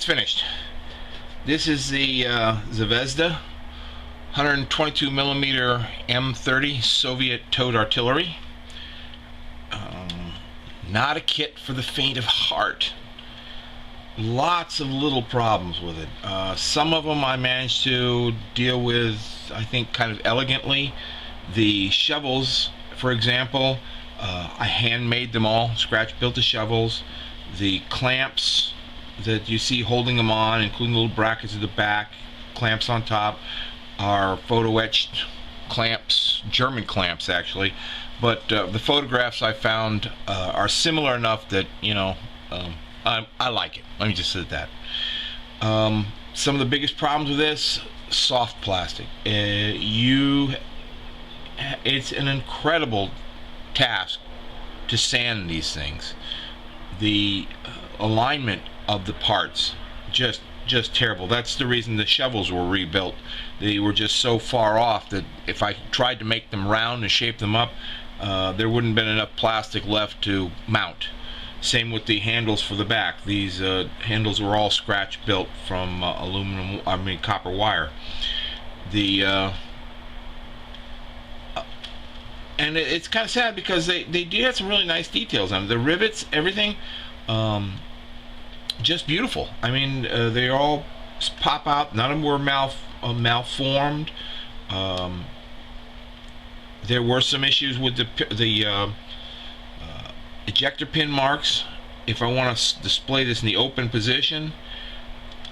finished. This is the Zvezda 122 millimeter M30 Soviet towed artillery. Not a kit for the faint of heart. Lots of little problems with it. Some of them I managed to deal with, I think, kind of elegantly. The shovels, for example, I handmade them all, scratch built the shovels. The clamps that you see holding them on, including little brackets at the back, clamps on top, are photo etched clamps, German clamps actually, but the photographs I found are similar enough that, you know, I like it. Let me just say that. Some of the biggest problems with this: soft plastic. It's an incredible task to sand these things. The alignment of the parts just terrible. That's the reason the shovels were rebuilt. They were just so far off that if I tried to make them round and shape them up, there wouldn't have been enough plastic left to mount. Same with the handles for the back. These handles were all scratch built from copper wire. And it's kind of sad because they do have some really nice details on them. The rivets, everything, just beautiful. I mean, they all pop out. None of them were malformed. There were some issues with the ejector pin marks. If I want to display this in the open position,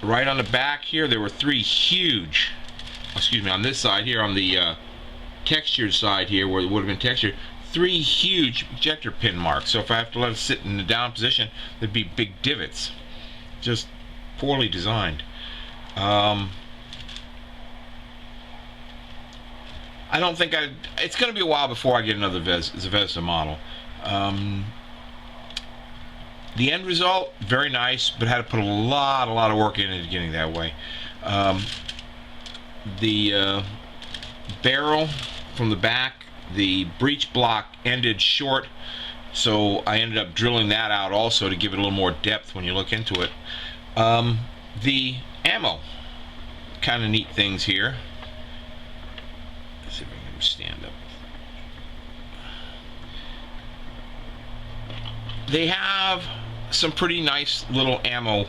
right on the back here, there were three huge, on this side here, on the textured side here where it would have been textured, three huge ejector pin marks. So if I have to let it sit in the down position, there'd be big divots. Just poorly designed. I don't think it's going to be a while before I get another Zvezda model. The end result, very nice, but had to put a lot of work into getting that way. The barrel from the back, the breech block ended short, so I ended up drilling that out also to give it a little more depth when you look into it. The ammo, kind of neat things here. Let's see if I can stand up. They have some pretty nice little ammo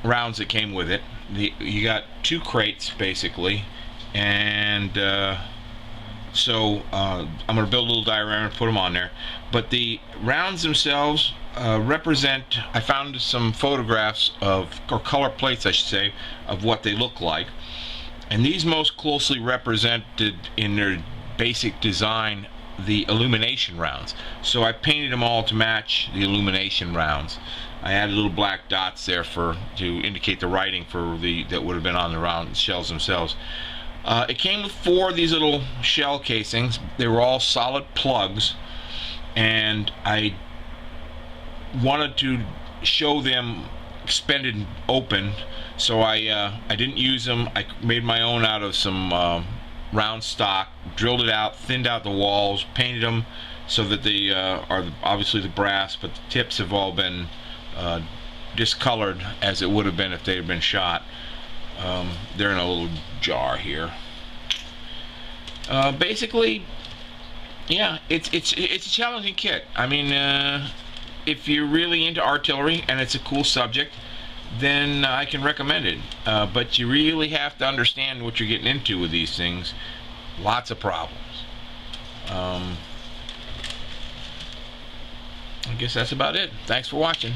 rounds that came with it. You got two crates basically, and so I'm going to build a little diagram and put them on there. But the rounds themselves represent, I found some photographs of, or color plates I should say, of what they look like, and these most closely represented in their basic design the illumination rounds. So I painted them all to match the illumination rounds. I added little black dots there to indicate the writing for that would have been on the round shells themselves. It came with four of these little shell casings. They were all solid plugs, and I wanted to show them expended open, so I didn't use them. I made my own out of some round stock, drilled it out, thinned out the walls, painted them so that they are obviously the brass, but the tips have all been discolored as it would have been if they had been shot. They're in a little jar here. Basically, yeah, it's a challenging kit. I mean, if you're really into artillery and it's a cool subject, then I can recommend it. But you really have to understand what you're getting into with these things. Lots of problems. I guess that's about it. Thanks for watching.